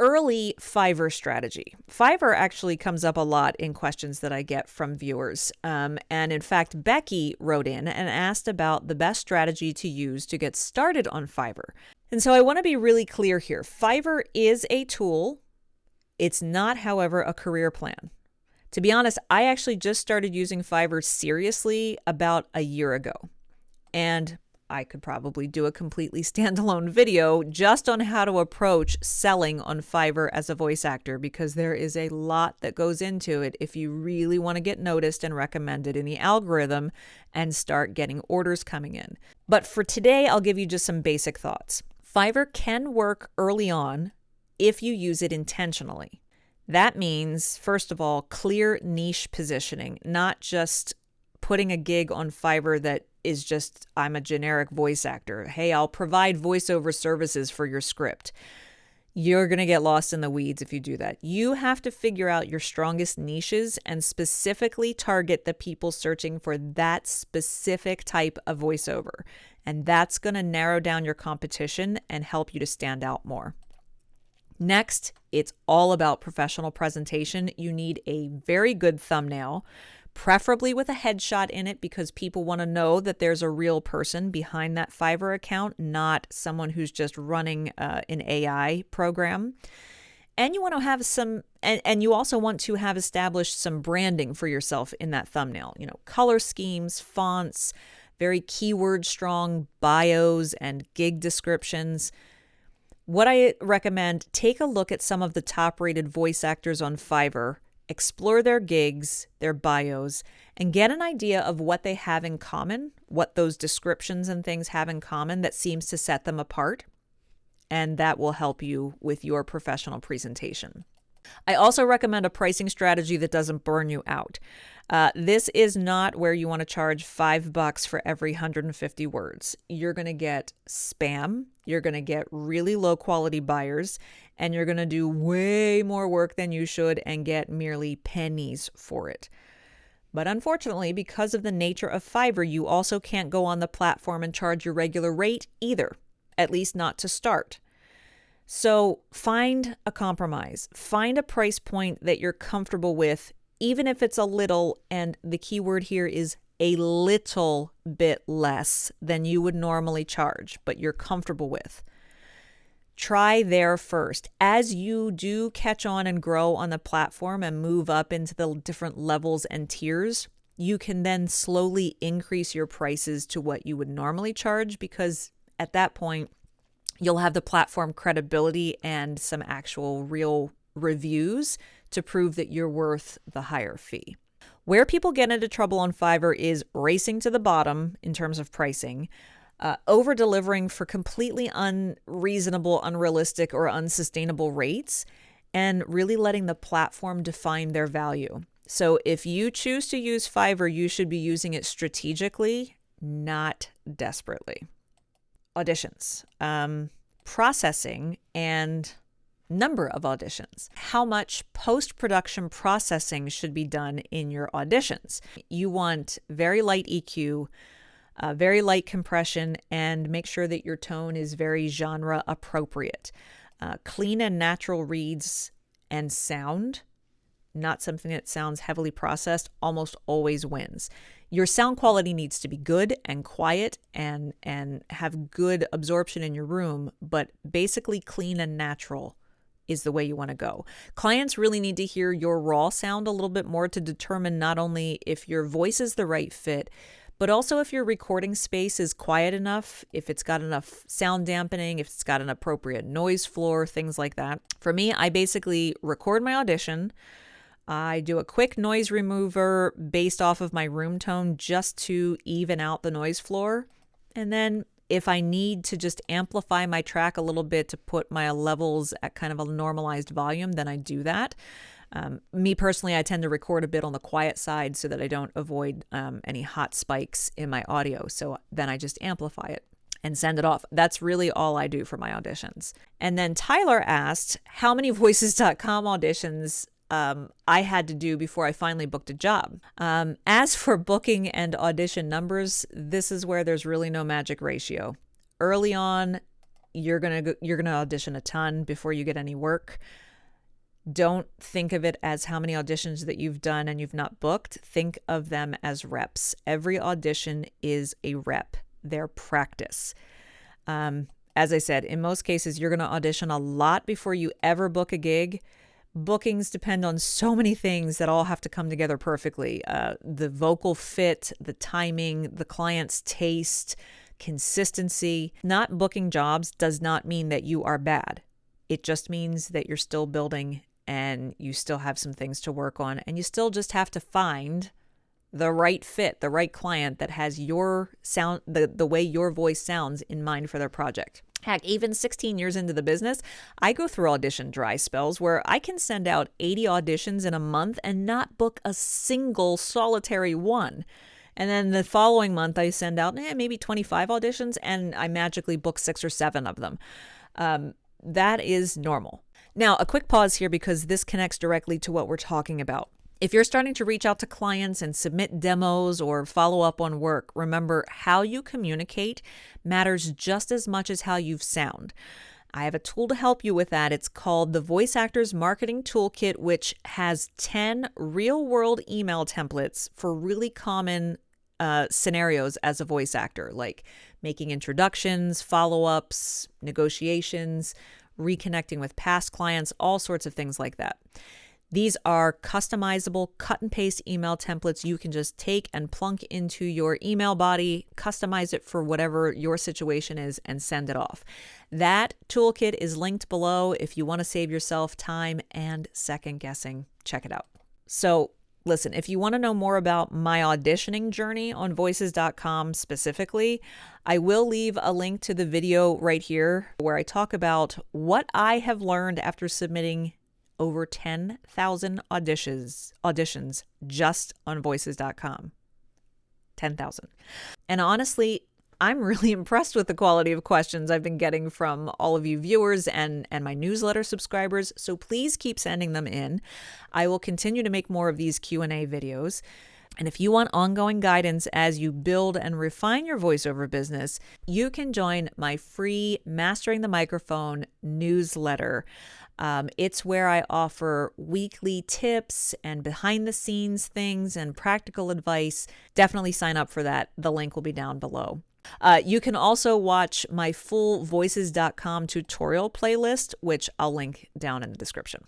Early Fiverr strategy. Fiverr actually comes up a lot in questions that I get from viewers. And in fact, Becky wrote in and asked about the best strategy to use to get started on Fiverr. And so I want to be really clear here. Fiverr is a tool. It's not, however, a career plan. To be honest, I actually just started using Fiverr seriously about a year ago. And I could probably do a completely standalone video just on how to approach selling on Fiverr as a voice actor, because there is a lot that goes into it if you really want to get noticed and recommended in the algorithm and start getting orders coming in. But for today, I'll give you just some basic thoughts. Fiverr can work early on if you use it intentionally. That means, first of all, clear niche positioning, not just putting a gig on Fiverr that is just, I'm a generic voice actor. Hey, I'll provide voiceover services for your script. You're going to get lost in the weeds if you do that. You have to figure out your strongest niches and specifically target the people searching for that specific type of voiceover. And that's going to narrow down your competition and help you to stand out more. Next, it's all about professional presentation. You need a very good thumbnail, preferably with a headshot in it, because people want to know that there's a real person behind that Fiverr account, not someone who's just running an AI program. And you want to have and you also want to have established some branding for yourself in that thumbnail. Color schemes, fonts, very keyword strong bios and gig descriptions. What I recommend, take a look at some of the top rated voice actors on Fiverr, explore their gigs, their bios, and get an idea of what they have in common, what those descriptions and things have in common that seems to set them apart. And that will help you with your professional presentation. I also recommend a pricing strategy that doesn't burn you out. This is not where you want to charge $5 for every 150 words. You're going to get spam, you're going to get really low quality buyers, and you're going to do way more work than you should and get merely pennies for it. But unfortunately, because of the nature of Fiverr, you also can't go on the platform and charge your regular rate either, at least not to start. So find a compromise. Find a price point that you're comfortable with, even if it's a little, and the key word here is a little bit less than you would normally charge, but you're comfortable with. Try there first. As you do catch on and grow on the platform and move up into the different levels and tiers, you can then slowly increase your prices to what you would normally charge, because at that point, you'll have the platform credibility and some actual real reviews to prove that you're worth the higher fee. Where people get into trouble on Fiverr is racing to the bottom in terms of pricing, over-delivering for completely unreasonable, unrealistic, or unsustainable rates, and really letting the platform define their value. So if you choose to use Fiverr, you should be using it strategically, not desperately. Auditions, processing, and number of auditions. How much post-production processing should be done in your auditions? You want very light EQ, very light compression, and make sure that your tone is very genre appropriate. Clean and natural reads and sound, not something that sounds heavily processed, almost always wins. Your sound quality needs to be good and quiet and have good absorption in your room, but basically clean and natural is the way you want to go. Clients really need to hear your raw sound a little bit more to determine not only if your voice is the right fit, but also if your recording space is quiet enough, if it's got enough sound dampening, if it's got an appropriate noise floor, things like that. For me, I basically record my audition. I do a quick noise remover based off of my room tone just to even out the noise floor. And then if I need to just amplify my track a little bit to put my levels at kind of a normalized volume, then I do that. Me personally, I tend to record a bit on the quiet side so that I don't avoid any hot spikes in my audio. So then I just amplify it and send it off. That's really all I do for my auditions. And then Tyler asked how many voices.com auditions I had to do before I finally booked a job. As for booking and audition numbers, this is where there's really no magic ratio. Early on, you're gonna audition a ton before you get any work. Don't think of it as how many auditions that you've done and you've not booked. Think of them as reps. Every audition is a rep. They're practice. As I said, in most cases, you're going to audition a lot before you ever book a gig. Bookings depend on so many things that all have to come together perfectly. The vocal fit, the timing, the client's taste, consistency. Not booking jobs does not mean that you are bad. It just means that you're still building and you still have some things to work on, and you still just have to find the right fit, the right client that has your sound, the way your voice sounds in mind for their project. Heck, even 16 years into the business, I go through audition dry spells where I can send out 80 auditions in a month and not book a single solitary one. And then the following month, I send out maybe 25 auditions and I magically book 6 or 7 of them. That is normal. Now, a quick pause here because this connects directly to what we're talking about. If you're starting to reach out to clients and submit demos or follow up on work, remember how you communicate matters just as much as how you sound. I have a tool to help you with that. It's called the Voice Actors Marketing Toolkit, which has 10 real-world email templates for really common scenarios as a voice actor, like making introductions, follow-ups, negotiations, reconnecting with past clients, all sorts of things like that. These are customizable cut and paste email templates you can just take and plunk into your email body, customize it for whatever your situation is, and send it off. That toolkit is linked below if you want to save yourself time and second guessing. Check it out. So listen, if you want to know more about my auditioning journey on voices.com specifically, I will leave a link to the video right here where I talk about what I have learned after submitting over 10,000 auditions just on voices.com. 10,000. And honestly, I'm really impressed with the quality of questions I've been getting from all of you viewers and my newsletter subscribers, so please keep sending them in. I will continue to make more of these Q&A videos. And if you want ongoing guidance as you build and refine your voiceover business, you can join my free Mastering the Microphone newsletter. It's where I offer weekly tips and behind the scenes things and practical advice. Definitely sign up for that. The link will be down below. You can also watch my full voices.com tutorial playlist, which I'll link down in the description.